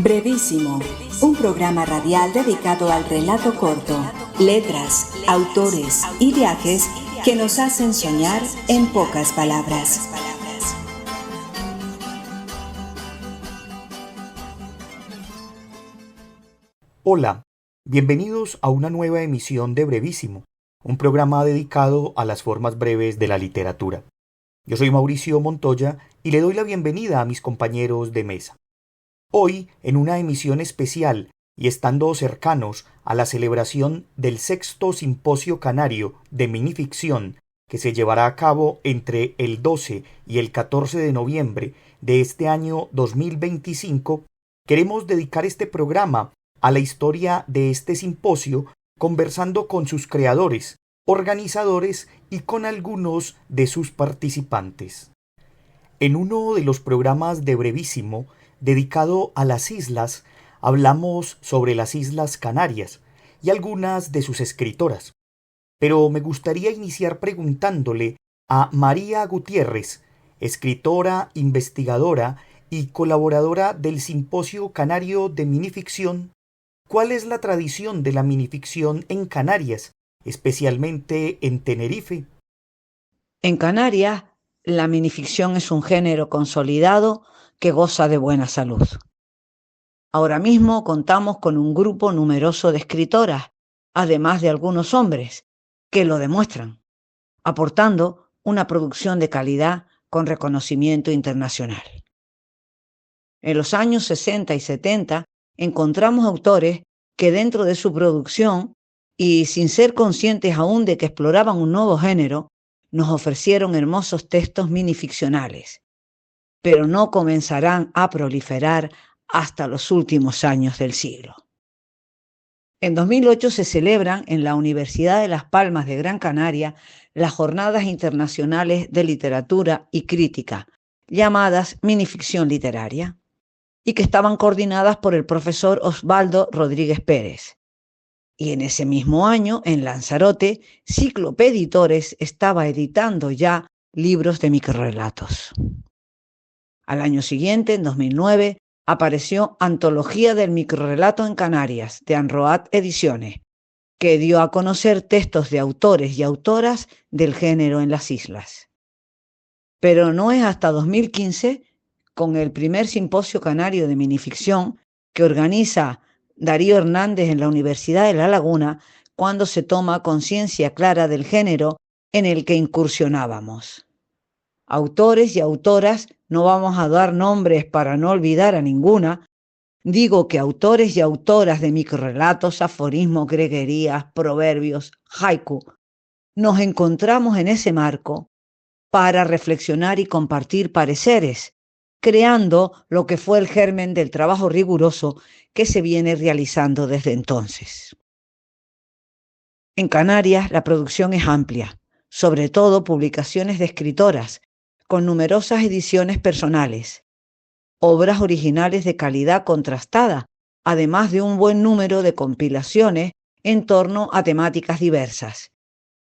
Brevísimo, un programa radial dedicado al relato corto, letras, autores y viajes que nos hacen soñar en pocas palabras. Hola, bienvenidos a una nueva emisión de Brevísimo, un programa dedicado a las formas breves de la literatura. Yo soy Mauricio Montoya y le doy la bienvenida a mis compañeros de mesa. Hoy, en una emisión especial y estando cercanos a la celebración del sexto Simposio Canario de Minificción, que se llevará a cabo entre el 12 y el 14 de noviembre de este año 2025, queremos dedicar este programa a la historia de este simposio, conversando con sus creadores, organizadores y con algunos de sus participantes. En uno de los programas de Brevísimo, dedicado a las islas, hablamos sobre las Islas Canarias y algunas de sus escritoras. Pero me gustaría iniciar preguntándole a María Gutiérrez, escritora, investigadora y colaboradora del Simposio Canario de Minificción, ¿cuál es la tradición de la minificción en Canarias, especialmente en Tenerife? En Canarias, la minificción es un género consolidado que goza de buena salud. Ahora mismo contamos con un grupo numeroso de escritoras, además de algunos hombres, que lo demuestran, aportando una producción de calidad con reconocimiento internacional. En los años 60 y 70 encontramos autores que dentro de su producción, y sin ser conscientes aún de que exploraban un nuevo género, nos ofrecieron hermosos textos minificcionales, pero no comenzarán a proliferar hasta los últimos años del siglo. En 2008 se celebran en la Universidad de Las Palmas de Gran Canaria las Jornadas Internacionales de Literatura y Crítica, llamadas Minificción Literaria, y que estaban coordinadas por el profesor Osvaldo Rodríguez Pérez. Y en ese mismo año, en Lanzarote, Cíclope Editores estaba editando ya libros de microrrelatos. Al año siguiente, en 2009, apareció Antología del Microrrelato en Canarias, de Anroat Ediciones, que dio a conocer textos de autores y autoras del género en las islas. Pero no es hasta 2015, con el primer Simposio Canario de Minificción que organiza Darío Hernández en la Universidad de La Laguna, cuando se toma conciencia clara del género en el que incursionábamos. Autores y autoras, no vamos a dar nombres para no olvidar a ninguna, digo que autores y autoras de microrrelatos, aforismos, greguerías, proverbios, haiku, nos encontramos en ese marco para reflexionar y compartir pareceres, creando lo que fue el germen del trabajo riguroso que se viene realizando desde entonces. En Canarias la producción es amplia, sobre todo publicaciones de escritoras, con numerosas ediciones personales, obras originales de calidad contrastada, además de un buen número de compilaciones en torno a temáticas diversas,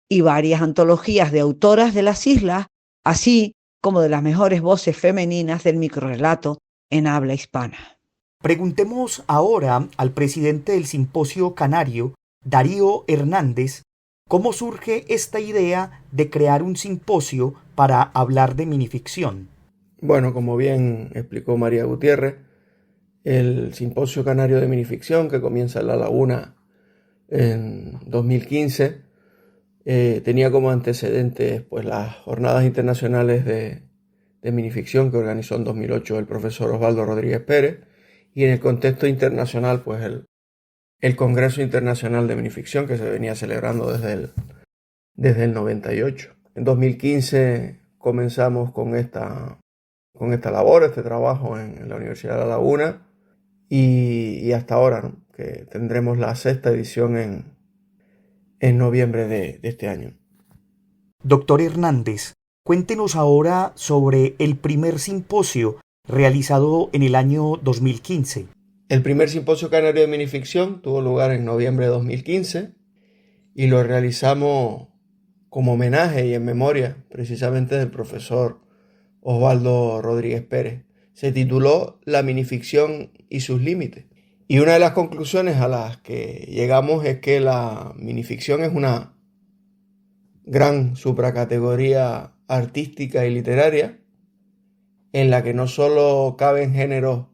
y varias antologías de autoras de las islas, así como de las mejores voces femeninas del microrrelato en habla hispana. Preguntemos ahora al presidente del Simposio Canario, Darío Hernández, cómo surge esta idea de crear un simposio para hablar de minificción. Bueno, como bien explicó María Gutiérrez, el Simposio Canario de Minificción, que comienza en La Laguna en 2015, tenía como antecedentes pues, las Jornadas Internacionales de Minificción que organizó en 2008 el profesor Osvaldo Rodríguez Pérez, y en el contexto internacional pues el Congreso Internacional de Minificción, que se venía celebrando desde el 98. En 2015 comenzamos con esta labor, este trabajo en la Universidad de La Laguna, y hasta ahora, ¿no? Que tendremos la sexta edición en noviembre de este año. Doctor Hernández, cuéntenos ahora sobre el primer simposio realizado en el año 2015. El primer Simposio Canario de Minificción tuvo lugar en noviembre de 2015 y lo realizamos como homenaje y en memoria precisamente del profesor Osvaldo Rodríguez Pérez. Se tituló La minificción y sus límites. Y una de las conclusiones a las que llegamos es que la minificción es una gran supracategoría artística y literaria en la que no solo caben géneros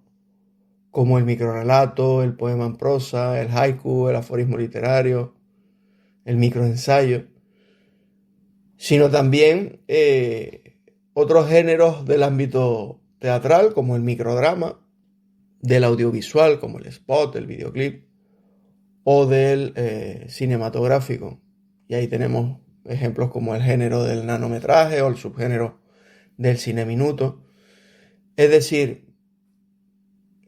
como el microrrelato, el poema en prosa, el haiku, el aforismo literario, el microensayo, sino también otros géneros del ámbito teatral como el microdrama, del audiovisual como el spot, el videoclip, o del cinematográfico. Y ahí tenemos ejemplos como el género del nanometraje o el subgénero del cine minuto. Es decir,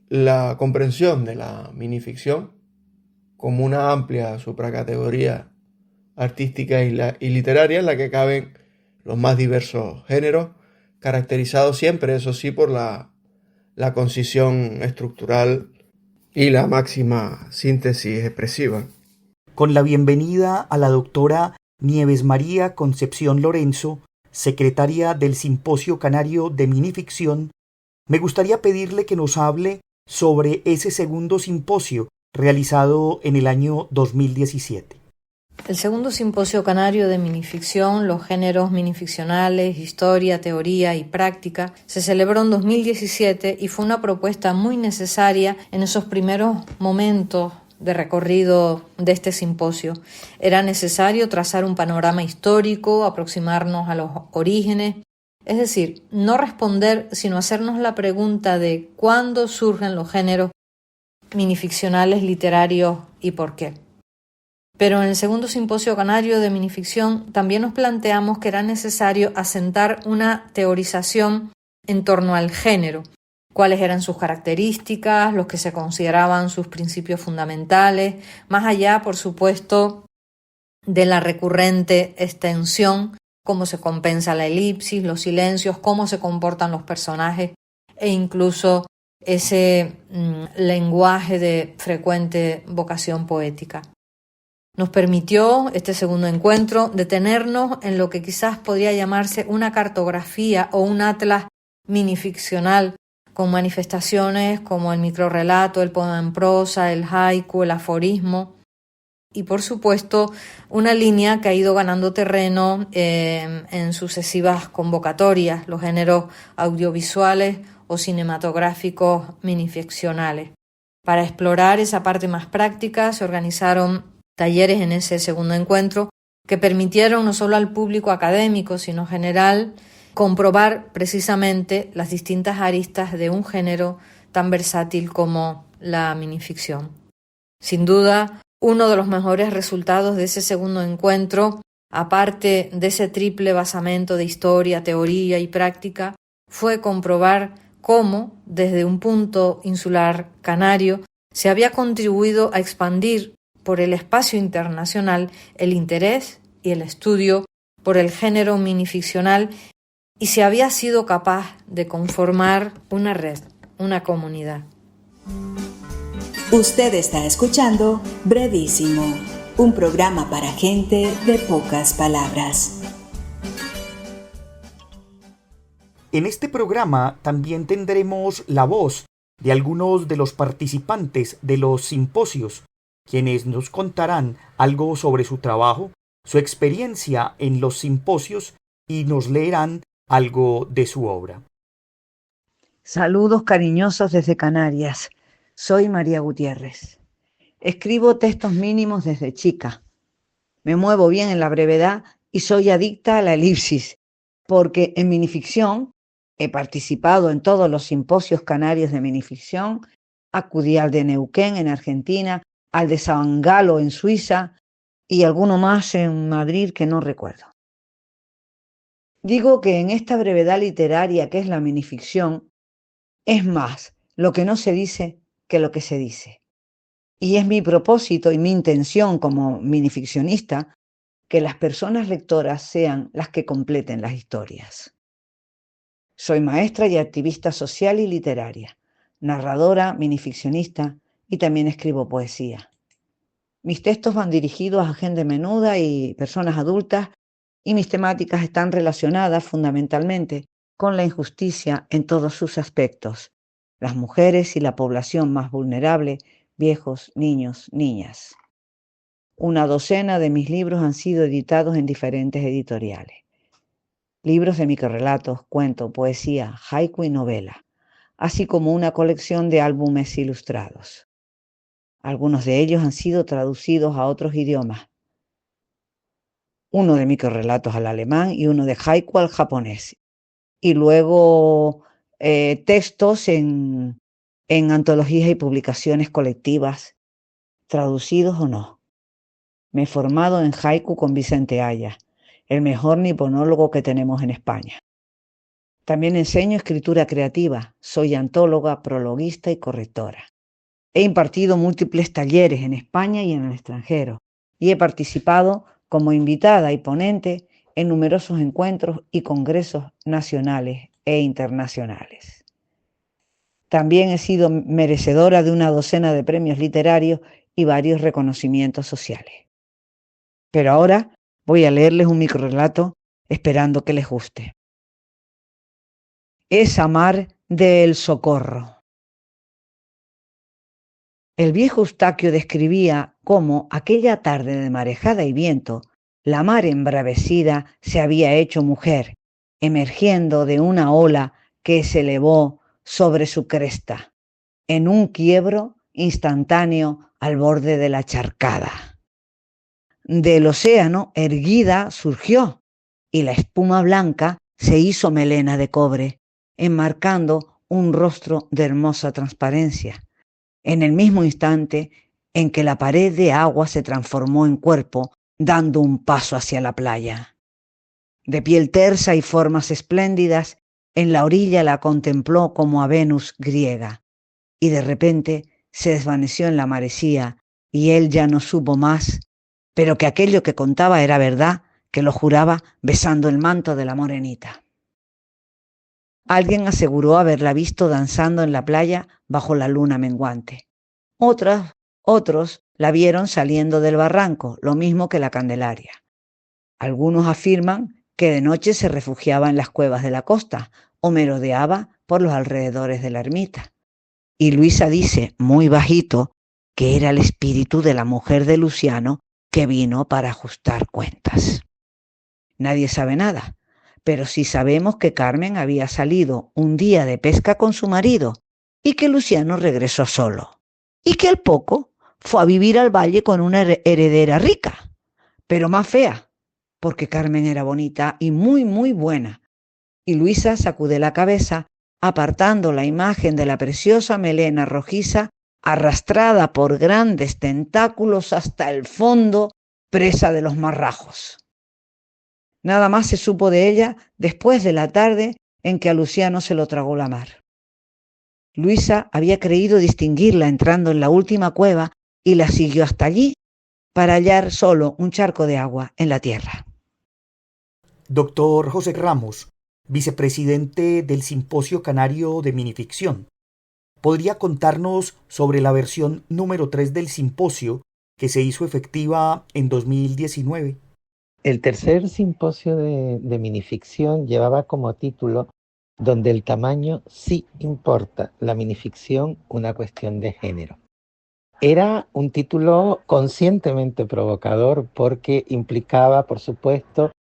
la comprensión de la minificción como una amplia supracategoría artística y literaria en la que caben los más diversos géneros, caracterizados siempre, eso sí, por la concisión estructural y la máxima síntesis expresiva. Con la bienvenida a la doctora Nieves María Concepción Lorenzo, secretaria del Simposio Canario de Minificción, me gustaría pedirle que nos hable sobre ese segundo simposio realizado en el año 2017. El segundo simposio canario de minificción, los géneros minificcionales, historia, teoría y práctica, se celebró en 2017 y fue una propuesta muy necesaria en esos primeros momentos de recorrido de este simposio. Era necesario trazar un panorama histórico, aproximarnos a los orígenes, es decir, no responder, sino hacernos la pregunta de cuándo surgen los géneros minificcionales literarios y por qué. Pero en el segundo simposio canario de minificción también nos planteamos que era necesario asentar una teorización en torno al género, cuáles eran sus características, los que se consideraban sus principios fundamentales, más allá, por supuesto, de la recurrente extensión, cómo se compensa la elipsis, los silencios, cómo se comportan los personajes e incluso ese lenguaje de frecuente vocación poética. Nos permitió este segundo encuentro detenernos en lo que quizás podría llamarse una cartografía o un atlas minificcional con manifestaciones como el microrrelato, el poema en prosa, el haiku, el aforismo y por supuesto una línea que ha ido ganando terreno en sucesivas convocatorias, los géneros audiovisuales o cinematográficos minificcionales. Para explorar esa parte más práctica se organizaron talleres en ese segundo encuentro que permitieron no solo al público académico, sino general, comprobar precisamente las distintas aristas de un género tan versátil como la minificción. Sin duda, uno de los mejores resultados de ese segundo encuentro, aparte de ese triple basamento de historia, teoría y práctica, fue comprobar cómo, desde un punto insular canario, se había contribuido a expandir por el espacio internacional el interés y el estudio por el género minificcional y se había sido capaz de conformar una red, una comunidad. Usted está escuchando Brevísimo, un programa para gente de pocas palabras. En este programa también tendremos la voz de algunos de los participantes de los simposios, quienes nos contarán algo sobre su trabajo, su experiencia en los simposios y nos leerán algo de su obra. Saludos cariñosos desde Canarias. Soy María Gutiérrez. Escribo textos mínimos desde chica. Me muevo bien en la brevedad y soy adicta a la elipsis, porque en minificción he participado en todos los simposios canarios de minificción, acudí al de Neuquén en Argentina, al de San Galo en Suiza y alguno más en Madrid que no recuerdo. Digo que en esta brevedad literaria que es la minificción, es más lo que no se dice que lo que se dice. Y es mi propósito y mi intención como minificcionista que las personas lectoras sean las que completen las historias. Soy maestra y activista social y literaria, narradora, minificcionista y también escribo poesía. Mis textos van dirigidos a gente menuda y personas adultas y mis temáticas están relacionadas fundamentalmente con la injusticia en todos sus aspectos, las mujeres y la población más vulnerable, viejos, niños, niñas. Una docena de mis libros han sido editados en diferentes editoriales. Libros de microrrelatos, cuento, poesía, haiku y novela, así como una colección de álbumes ilustrados. Algunos de ellos han sido traducidos a otros idiomas. Uno de microrrelatos al alemán y uno de haiku al japonés. Y luego textos en antologías y publicaciones colectivas, traducidos o no. Me he formado en haiku con Vicente Aya, el mejor niponólogo que tenemos en España. También enseño escritura creativa, soy antóloga, prologuista y correctora. He impartido múltiples talleres en España y en el extranjero y he participado como invitada y ponente en numerosos encuentros y congresos nacionales e internacionales. También he sido merecedora de una docena de premios literarios y varios reconocimientos sociales. Pero ahora voy a leerles un microrrelato esperando que les guste. Esa mar del Socorro. El viejo Eustaquio describía cómo aquella tarde de marejada y viento, la mar embravecida se había hecho mujer, emergiendo de una ola que se elevó sobre su cresta, en un quiebro instantáneo al borde de la charcada. Del océano erguida surgió, y la espuma blanca se hizo melena de cobre, enmarcando un rostro de hermosa transparencia, en el mismo instante en que la pared de agua se transformó en cuerpo, dando un paso hacia la playa. De piel tersa y formas espléndidas, en la orilla la contempló como a Venus griega, y de repente se desvaneció en la marecía, y él ya no supo más, pero que aquello que contaba era verdad, que lo juraba besando el manto de la morenita. Alguien aseguró haberla visto danzando en la playa bajo la luna menguante. Otros la vieron saliendo del barranco, lo mismo que la Candelaria. Algunos afirman que de noche se refugiaba en las cuevas de la costa o merodeaba por los alrededores de la ermita. Y Luisa dice, muy bajito, que era el espíritu de la mujer de Luciano que vino para ajustar cuentas. Nadie sabe nada, pero sí sabemos que Carmen había salido un día de pesca con su marido y que Luciano regresó solo, y que al poco fue a vivir al valle con una heredera rica, pero más fea, porque Carmen era bonita y muy, muy buena. Y Luisa sacude la cabeza, apartando la imagen de la preciosa melena rojiza, arrastrada por grandes tentáculos hasta el fondo, presa de los marrajos. Nada más se supo de ella después de la tarde en que a Luciano se lo tragó la mar. Luisa había creído distinguirla entrando en la última cueva y la siguió hasta allí para hallar solo un charco de agua en la tierra. Doctor José Ramos, vicepresidente del Simposio Canario de Minificción, ¿podría contarnos sobre la versión número 3 del simposio que se hizo efectiva en 2019? El tercer simposio de minificción llevaba como título "Donde el tamaño sí importa, la minificción una cuestión de género". Era un título conscientemente provocador porque implicaba, por supuesto,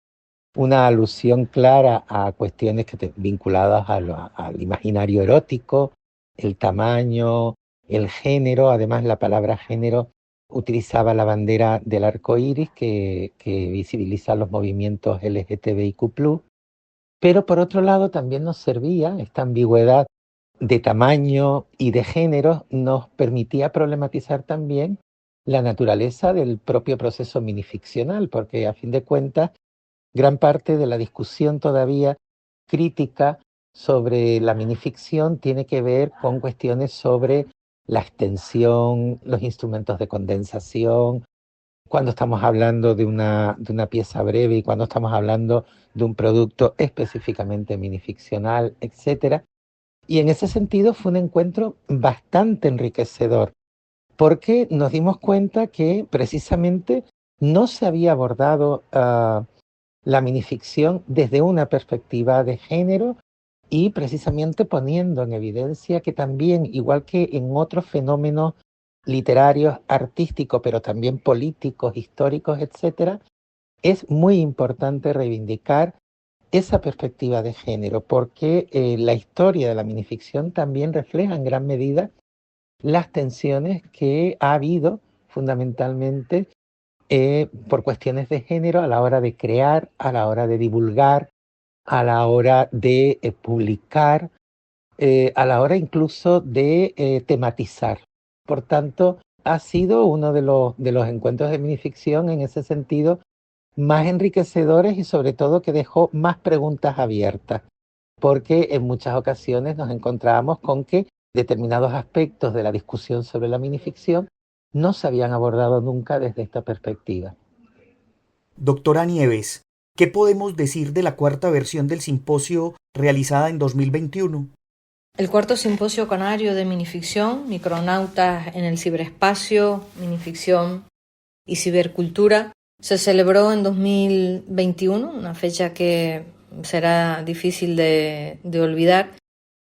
una alusión clara a cuestiones vinculadas al imaginario erótico, el tamaño, el género. Además, la palabra género utilizaba la bandera del arco iris que visibiliza los movimientos LGTBIQ+, pero por otro lado también nos servía esta ambigüedad de tamaño y de género, nos permitía problematizar también la naturaleza del propio proceso minificcional, porque a fin de cuentas gran parte de la discusión todavía crítica sobre la minificción tiene que ver con cuestiones sobre la extensión, los instrumentos de condensación, cuando estamos hablando de una pieza breve y cuando estamos hablando de un producto específicamente minificcional, etc. Y en ese sentido fue un encuentro bastante enriquecedor, porque nos dimos cuenta que precisamente no se había abordado la minificción desde una perspectiva de género y precisamente poniendo en evidencia que también, igual que en otros fenómenos literarios, artísticos, pero también políticos, históricos, etcétera, es muy importante reivindicar esa perspectiva de género, porque la historia de la minificción también refleja en gran medida las tensiones que ha habido fundamentalmente por cuestiones de género a la hora de crear, a la hora de divulgar, a la hora de publicar, a la hora incluso de tematizar. Por tanto, ha sido uno de los encuentros de minificción en ese sentido más enriquecedores y sobre todo que dejó más preguntas abiertas, porque en muchas ocasiones nos encontrábamos con que determinados aspectos de la discusión sobre la minificción no se habían abordado nunca desde esta perspectiva. Doctora Nieves, ¿qué podemos decir de la cuarta versión del simposio realizada en 2021? El cuarto simposio canario de minificción, Micronautas en el ciberespacio, minificción y cibercultura, se celebró en 2021, una fecha que será difícil de olvidar,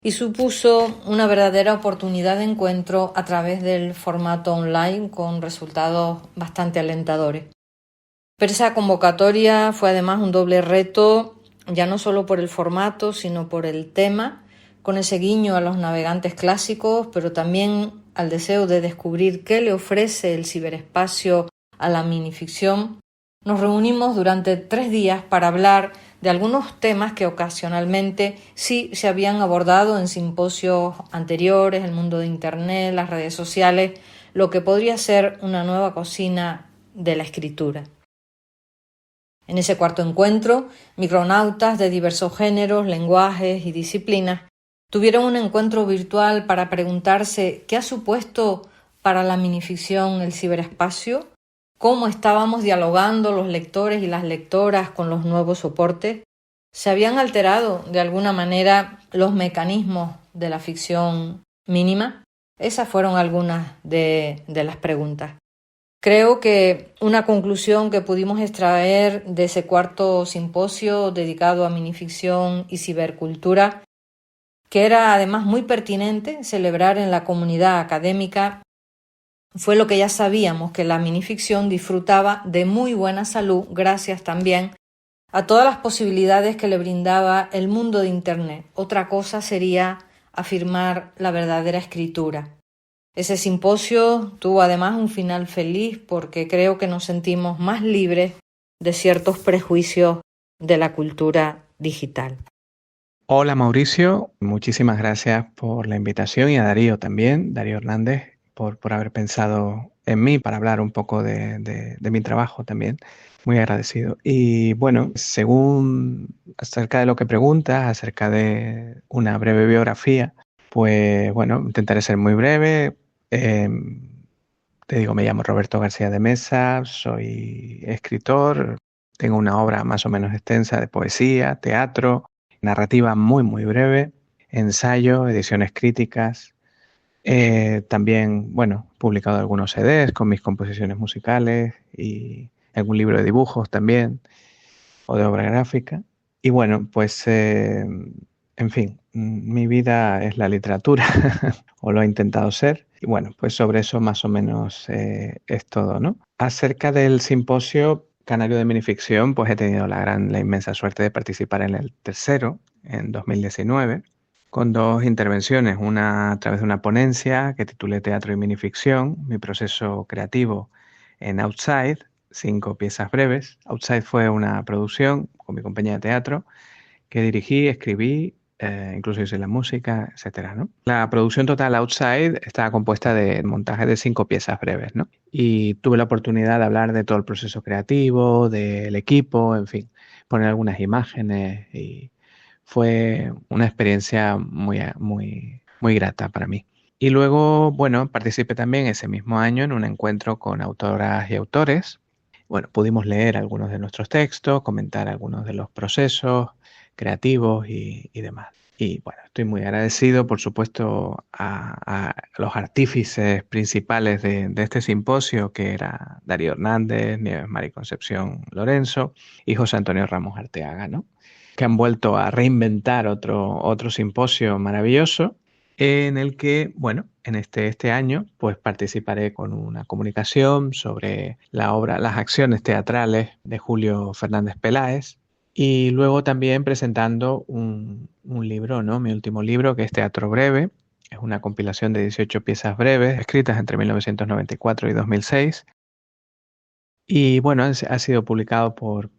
y supuso una verdadera oportunidad de encuentro a través del formato online con resultados bastante alentadores. Pero esa convocatoria fue además un doble reto, ya no solo por el formato, sino por el tema, con ese guiño a los navegantes clásicos, pero también al deseo de descubrir qué le ofrece el ciberespacio a la minificción. Nos reunimos durante 3 días para hablar de algunos temas que ocasionalmente sí se habían abordado en simposios anteriores, el mundo de Internet, las redes sociales, lo que podría ser una nueva cocina de la escritura. En ese cuarto encuentro, micronautas de diversos géneros, lenguajes y disciplinas tuvieron un encuentro virtual para preguntarse qué ha supuesto para la minificción el ciberespacio, cómo estábamos dialogando los lectores y las lectoras con los nuevos soportes. ¿Se habían alterado de alguna manera los mecanismos de la ficción mínima? Esas fueron algunas de las preguntas. Creo que una conclusión que pudimos extraer de ese cuarto simposio dedicado a minificción y cibercultura, que era además muy pertinente celebrar en la comunidad académica, fue lo que ya sabíamos, que la minificción disfrutaba de muy buena salud gracias también a todas las posibilidades que le brindaba el mundo de Internet. Otra cosa sería afirmar la verdadera escritura. Ese simposio tuvo además un final feliz porque creo que nos sentimos más libres de ciertos prejuicios de la cultura digital. Hola Mauricio, muchísimas gracias por la invitación y a Darío también, Darío Hernández, por haber pensado en mí para hablar un poco de mi trabajo también. Muy agradecido. Y bueno, según acerca de lo que preguntas, acerca de una breve biografía, pues bueno, intentaré ser muy breve. Te digo, me llamo Roberto García de Mesa, soy escritor, tengo una obra más o menos extensa de poesía, teatro, narrativa muy breve, ensayo, ediciones críticas. También, bueno, he publicado algunos CDs con mis composiciones musicales y algún libro de dibujos también, o de obra gráfica. Y bueno, pues, en fin, mi vida es la literatura, o lo he intentado ser. Y bueno, pues sobre eso más o menos es todo, ¿no? Acerca del simposio canario de minificción, pues he tenido la inmensa suerte de participar en el tercero, en 2019, con 2 intervenciones, una a través de una ponencia que titulé Teatro y minificción, mi proceso creativo en Outside, 5 piezas breves. Outside fue una producción con mi compañía de teatro que dirigí, escribí, incluso hice la música, etcétera, ¿no? La producción total Outside estaba compuesta de montajes de 5 piezas breves, ¿no? Y tuve la oportunidad de hablar de todo el proceso creativo, del equipo, en fin, poner algunas imágenes y fue una experiencia muy grata para mí. Y luego, bueno, participé también ese mismo año en un encuentro con autoras y autores. Bueno, pudimos leer algunos de nuestros textos, comentar algunos de los procesos creativos y demás. Y bueno, estoy muy agradecido, por supuesto, a los artífices principales de este simposio, que era Darío Hernández, Nieves Mari Concepción Lorenzo y José Antonio Ramos Arteaga, ¿no? que han vuelto a reinventar otro simposio maravilloso en el que, bueno, en este año pues participaré con una comunicación sobre la obra Las acciones teatrales de Julio Fernández Peláez y luego también presentando un libro, ¿no? Mi último libro, que es Teatro Breve. Es una compilación de 18 piezas breves escritas entre 1994 y 2006. Y bueno, ha sido publicado por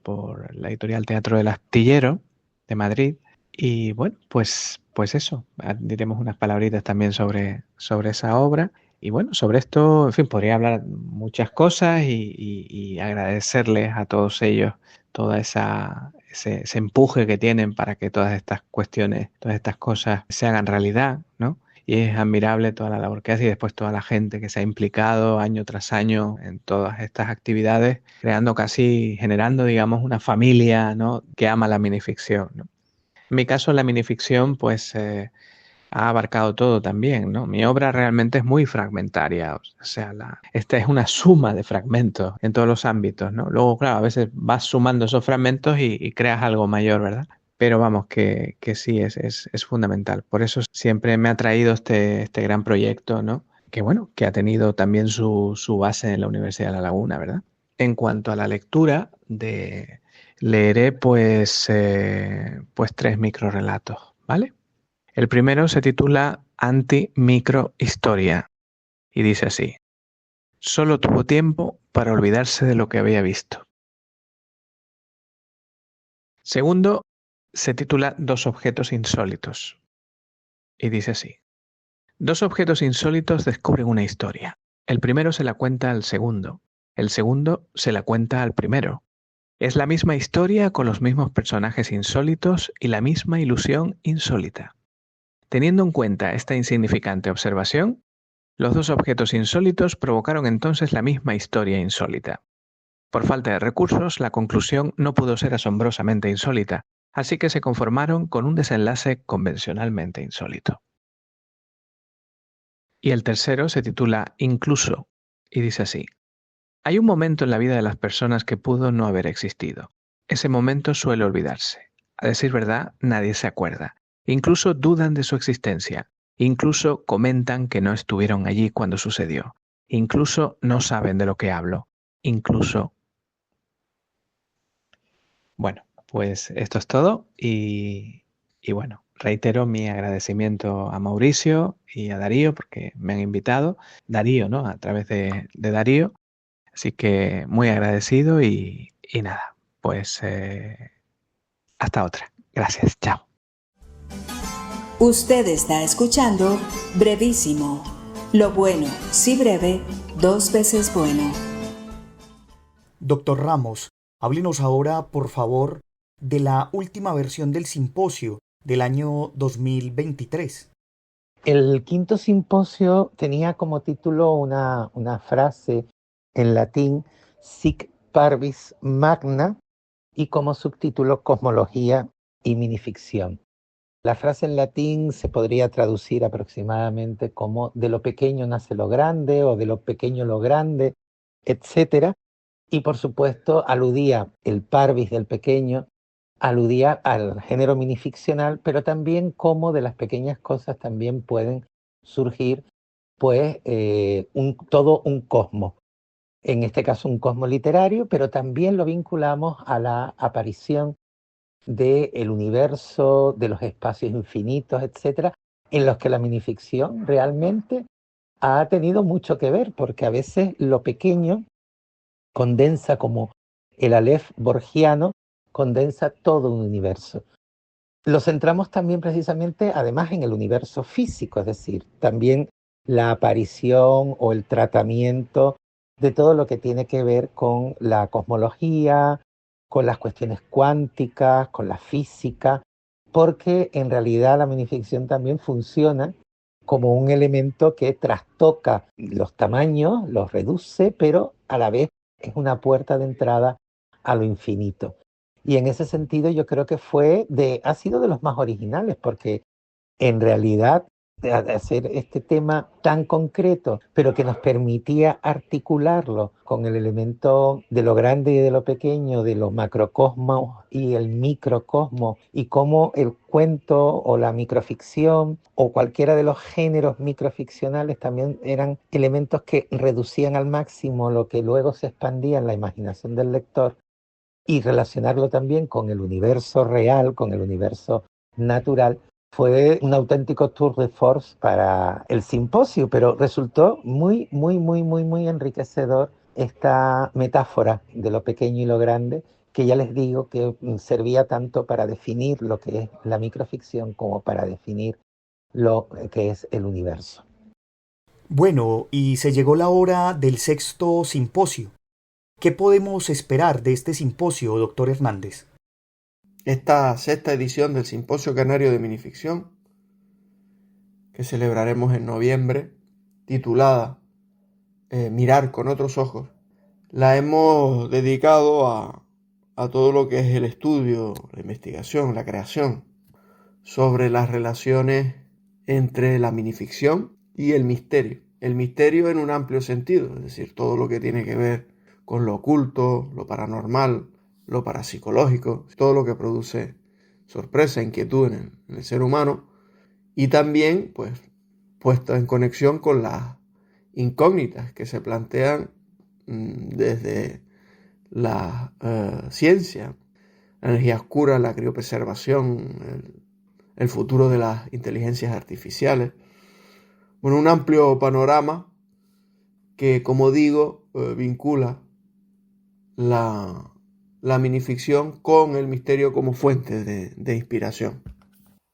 la editorial Teatro del Astillero de Madrid. Y bueno, pues eso, diremos unas palabritas también sobre esa obra. Y bueno, sobre esto, en fin, podría hablar muchas cosas y agradecerles a todos ellos toda ese empuje que tienen para que todas estas cuestiones, todas estas cosas se hagan realidad, ¿no? Y es admirable toda la labor que hace y después toda la gente que se ha implicado año tras año en todas estas actividades, generando, digamos, una familia, ¿no?, que ama la minificción, ¿no? En mi caso, la minificción, pues, ha abarcado todo también, ¿no? Mi obra realmente es muy fragmentaria, o sea, esta es una suma de fragmentos en todos los ámbitos, ¿no? Luego, claro, a veces vas sumando esos fragmentos y creas algo mayor, ¿verdad? Pero vamos, que sí, es fundamental. Por eso siempre me ha traído este gran proyecto, ¿no? Que bueno, que ha tenido también su base en la Universidad de La Laguna, ¿verdad? En cuanto a la lectura, leeré pues 3 microrelatos, ¿vale? El primero se titula Anti-microhistoria y dice así: solo tuvo tiempo para olvidarse de lo que había visto. Segundo, se titula Dos objetos insólitos y dice así: dos objetos insólitos descubren una historia. El primero se la cuenta al segundo. El segundo se la cuenta al primero. Es la misma historia con los mismos personajes insólitos y la misma ilusión insólita. Teniendo en cuenta esta insignificante observación, los dos objetos insólitos provocaron entonces la misma historia insólita. Por falta de recursos, la conclusión no pudo ser asombrosamente insólita, así que se conformaron con un desenlace convencionalmente insólito. Y el tercero se titula Incluso y dice así: hay un momento en la vida de las personas que pudo no haber existido. Ese momento suele olvidarse. A decir verdad, nadie se acuerda. Incluso dudan de su existencia. Incluso comentan que no estuvieron allí cuando sucedió. Incluso no saben de lo que hablo. Incluso... Bueno, pues esto es todo y bueno, reitero mi agradecimiento a Mauricio y a Darío porque me han invitado. Darío, ¿no? A través de Darío. Así que muy agradecido y nada, pues hasta otra. Gracias, chao. Usted está escuchando Brevísimo. Lo bueno, si breve, 2 veces bueno. Doctor Ramos, háblenos ahora, por favor, de la última versión del simposio del año 2023. El quinto simposio tenía como título una frase en latín, Sic Parvis Magna, y como subtítulo Cosmología y minificción. La frase en latín se podría traducir aproximadamente como de lo pequeño nace lo grande o de lo pequeño lo grande, etc. Y por supuesto aludía, el parvis del pequeño, aludía al género minificcional, pero también cómo de las pequeñas cosas también pueden surgir pues todo un cosmos. En este caso un cosmos literario, pero también lo vinculamos a la aparición del universo, de los espacios infinitos, etcétera, en los que la minificción realmente ha tenido mucho que ver, porque a veces lo pequeño condensa, como el Aleph borgiano, condensa todo un universo. Lo centramos también precisamente, además, en el universo físico, es decir, también la aparición o el tratamiento de todo lo que tiene que ver con la cosmología, con las cuestiones cuánticas, con la física, porque en realidad la minificción también funciona como un elemento que trastoca los tamaños, los reduce, pero a la vez es una puerta de entrada a lo infinito. Y en ese sentido yo creo que ha sido de los más originales, porque en realidad hacer este tema tan concreto, pero que nos permitía articularlo con el elemento de lo grande y de lo pequeño, de los macrocosmos y el microcosmos, y cómo el cuento o la microficción o cualquiera de los géneros microficcionales también eran elementos que reducían al máximo lo que luego se expandía en la imaginación del lector, y relacionarlo también con el universo real, con el universo natural. Fue un auténtico tour de force para el simposio, pero resultó muy enriquecedor esta metáfora de lo pequeño y lo grande, que ya les digo que servía tanto para definir lo que es la microficción como para definir lo que es el universo. Bueno, y se llegó la hora del sexto simposio. ¿Qué podemos esperar de este simposio, doctor Hernández? Esta sexta edición del Simposio Canario de Minificción, que celebraremos en noviembre, titulada Mirar con otros ojos, la hemos dedicado a todo lo que es el estudio, la investigación, la creación sobre las relaciones entre la minificción y el misterio. El misterio en un amplio sentido, es decir, todo lo que tiene que ver con lo oculto, lo paranormal, lo parapsicológico, todo lo que produce sorpresa, inquietud en el ser humano, y también, pues, puesto en conexión con las incógnitas que se plantean desde la ciencia, la energía oscura, la criopreservación, el futuro de las inteligencias artificiales. Bueno, un amplio panorama que, como digo, vincula la minificción con el misterio como fuente de inspiración.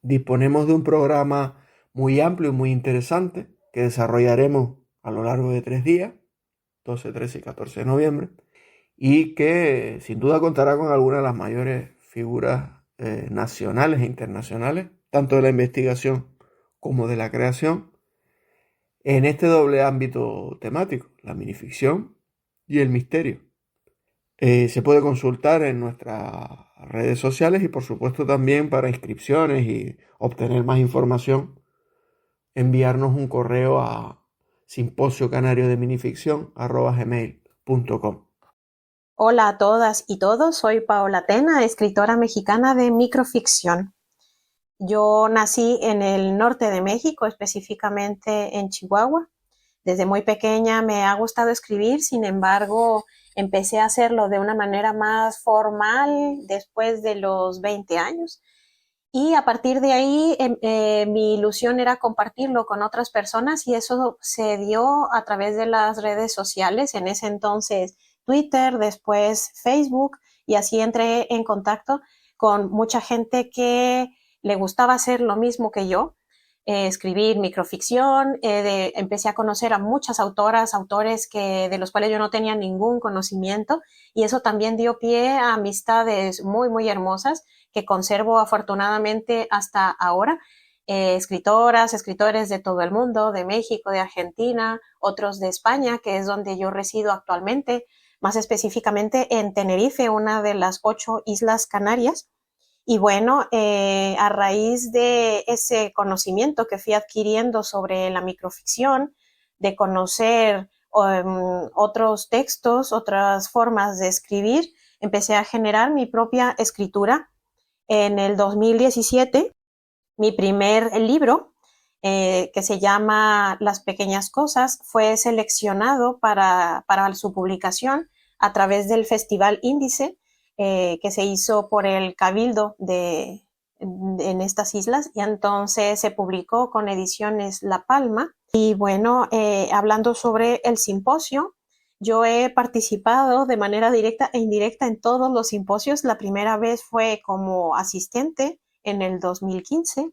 Disponemos de un programa muy amplio y muy interesante que desarrollaremos a lo largo de 3 días, 12, 13 y 14 de noviembre, y que sin duda contará con algunas de las mayores figuras nacionales e internacionales, tanto de la investigación como de la creación, en este doble ámbito temático, la minificción y el misterio. Se puede consultar en nuestras redes sociales y por supuesto también para inscripciones y obtener más información, enviarnos un correo a simposio-canario-de-minificción@gmail.com. Hola a todas y todos, soy Paola Tena, escritora mexicana de microficción. Yo nací en el norte de México, específicamente en Chihuahua. Desde muy pequeña me ha gustado escribir, sin embargo, empecé a hacerlo de una manera más formal después de los 20 años. Y a partir de ahí, mi ilusión era compartirlo con otras personas y eso se dio a través de las redes sociales, en ese entonces Twitter, después Facebook, y así entré en contacto con mucha gente que le gustaba hacer lo mismo que yo, escribir microficción. Empecé a conocer a muchas autoras, autores de los cuales yo no tenía ningún conocimiento, y eso también dio pie a amistades muy hermosas que conservo afortunadamente hasta ahora. Escritoras, escritores de todo el mundo, de México, de Argentina, otros de España, que es donde yo resido actualmente, más específicamente en Tenerife, una de las 8 islas Canarias. Y bueno, a raíz de ese conocimiento que fui adquiriendo sobre la microficción, de conocer otros textos, otras formas de escribir, empecé a generar mi propia escritura. En el 2017, mi primer libro, que se llama Las Pequeñas Cosas, fue seleccionado para su publicación a través del Festival Índice, que se hizo por el Cabildo en estas islas, y entonces se publicó con Ediciones La Palma. Y bueno, hablando sobre el simposio, yo he participado de manera directa e indirecta en todos los simposios. La primera vez fue como asistente en el 2015,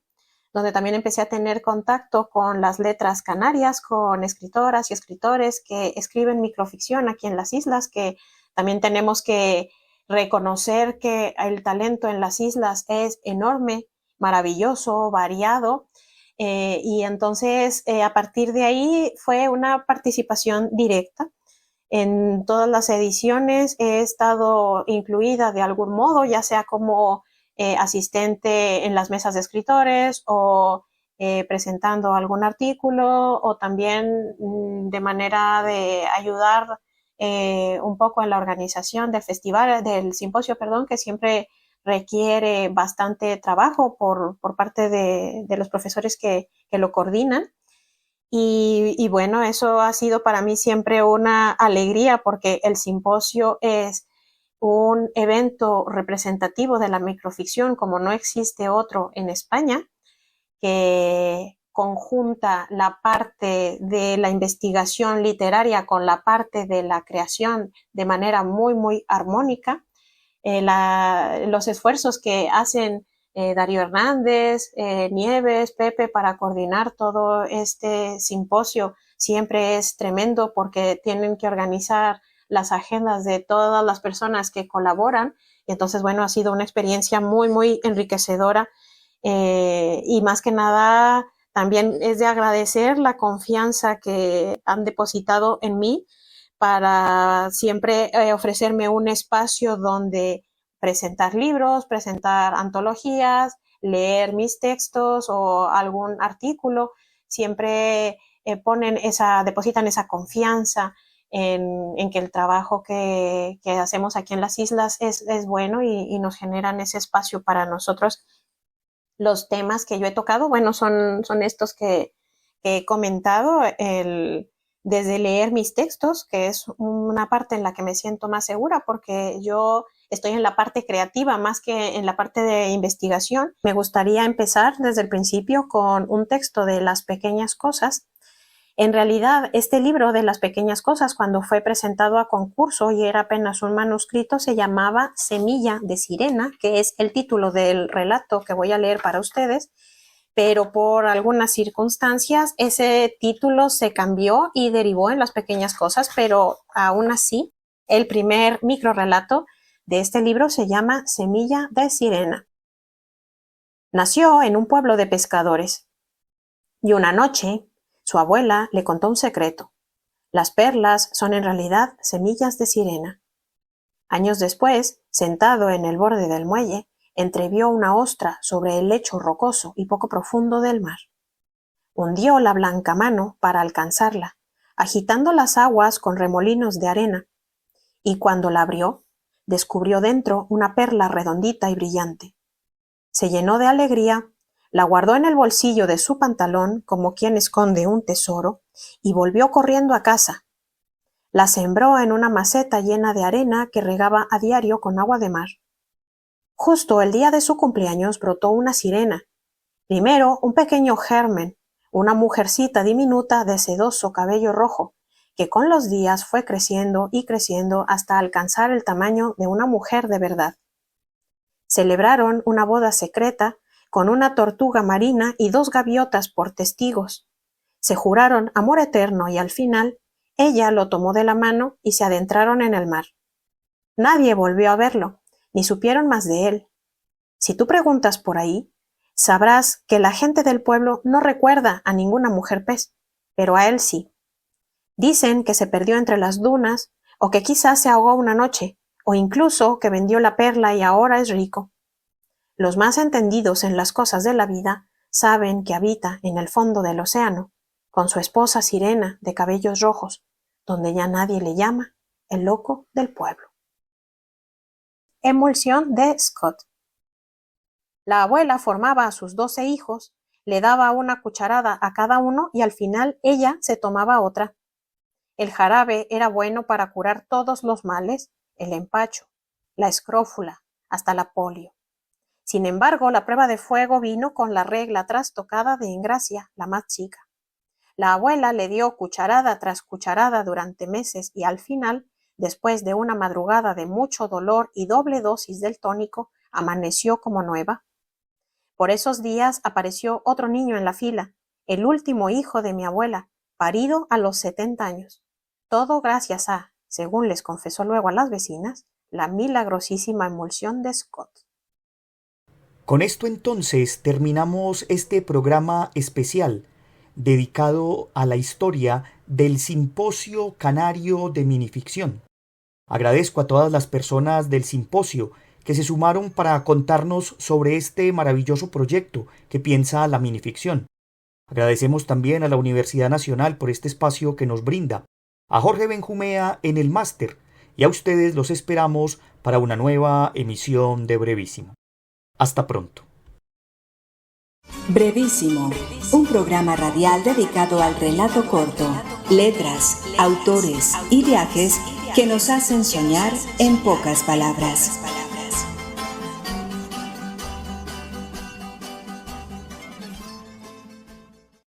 donde también empecé a tener contacto con las letras canarias, con escritoras y escritores que escriben microficción aquí en las islas, que también tenemos que reconocer que el talento en las islas es enorme, maravilloso, variado. Y entonces, a partir de ahí fue una participación directa. En todas las ediciones he estado incluida de algún modo, ya sea como asistente en las mesas de escritores o presentando algún artículo o también de manera de ayudar un poco en la organización del festival, del simposio, perdón, que siempre requiere bastante trabajo por parte de los profesores que lo coordinan. Y bueno, eso ha sido para mí siempre una alegría porque el simposio es un evento representativo de la microficción como no existe otro en España, que conjunta la parte de la investigación literaria con la parte de la creación de manera muy, muy armónica. Los esfuerzos que hacen Darío Hernández, Nieves, Pepe para coordinar todo este simposio siempre es tremendo porque tienen que organizar las agendas de todas las personas que colaboran. Y entonces, bueno, ha sido una experiencia muy, muy enriquecedora. Y más que nada también es de agradecer la confianza que han depositado en mí para siempre ofrecerme un espacio donde presentar libros, presentar antologías, leer mis textos o algún artículo. Siempre depositan esa confianza en que el trabajo que hacemos aquí en las islas es bueno y nos generan ese espacio para nosotros. Los temas que yo he tocado, bueno, son estos que he comentado, desde leer mis textos, que es una parte en la que me siento más segura porque yo estoy en la parte creativa más que en la parte de investigación. Me gustaría empezar desde el principio con un texto de Las Pequeñas Cosas. En realidad, este libro de Las Pequeñas Cosas, cuando fue presentado a concurso y era apenas un manuscrito, se llamaba Semilla de Sirena, que es el título del relato que voy a leer para ustedes, pero por algunas circunstancias ese título se cambió y derivó en Las Pequeñas Cosas, pero aún así, el primer microrrelato de este libro se llama Semilla de Sirena. Nació en un pueblo de pescadores y una noche su abuela le contó un secreto. Las perlas son en realidad semillas de sirena. Años después, sentado en el borde del muelle, entrevió una ostra sobre el lecho rocoso y poco profundo del mar. Hundió la blanca mano para alcanzarla, agitando las aguas con remolinos de arena, y cuando la abrió, descubrió dentro una perla redondita y brillante. Se llenó de alegría, la guardó en el bolsillo de su pantalón como quien esconde un tesoro y volvió corriendo a casa. La sembró en una maceta llena de arena que regaba a diario con agua de mar. Justo el día de su cumpleaños brotó una sirena. Primero un pequeño germen, una mujercita diminuta de sedoso cabello rojo, que con los días fue creciendo y creciendo hasta alcanzar el tamaño de una mujer de verdad. Celebraron una boda secreta con una tortuga marina y 2 gaviotas por testigos. Se juraron amor eterno y al final ella lo tomó de la mano y se adentraron en el mar. Nadie volvió a verlo, ni supieron más de él. Si tú preguntas por ahí, sabrás que la gente del pueblo no recuerda a ninguna mujer pez, pero a él sí. Dicen que se perdió entre las dunas, o que quizás se ahogó una noche, o incluso que vendió la perla y ahora es rico. Los más entendidos en las cosas de la vida saben que habita en el fondo del océano, con su esposa sirena de cabellos rojos, donde ya nadie le llama el loco del pueblo. Emulsión de Scott. La abuela formaba a sus 12 hijos, le daba una cucharada a cada uno y al final ella se tomaba otra. El jarabe era bueno para curar todos los males, el empacho, la escrófula, hasta la polio. Sin embargo, la prueba de fuego vino con la regla trastocada de Ingracia, la más chica. La abuela le dio cucharada tras cucharada durante meses y al final, después de una madrugada de mucho dolor y doble dosis del tónico, amaneció como nueva. Por esos días apareció otro niño en la fila, el último hijo de mi abuela, parido a los 70 años. Todo gracias a, según les confesó luego a las vecinas, la milagrosísima emulsión de Scott. Con esto entonces terminamos este programa especial dedicado a la historia del Simposio Canario de Minificción. Agradezco a todas las personas del simposio que se sumaron para contarnos sobre este maravilloso proyecto que piensa la minificción. Agradecemos también a la Universidad Nacional por este espacio que nos brinda, a Jorge Benjumea en el máster, y a ustedes los esperamos para una nueva emisión de Brevísimo. Hasta pronto. Brevísimo, un programa radial dedicado al relato corto, letras, autores y viajes que nos hacen soñar en pocas palabras.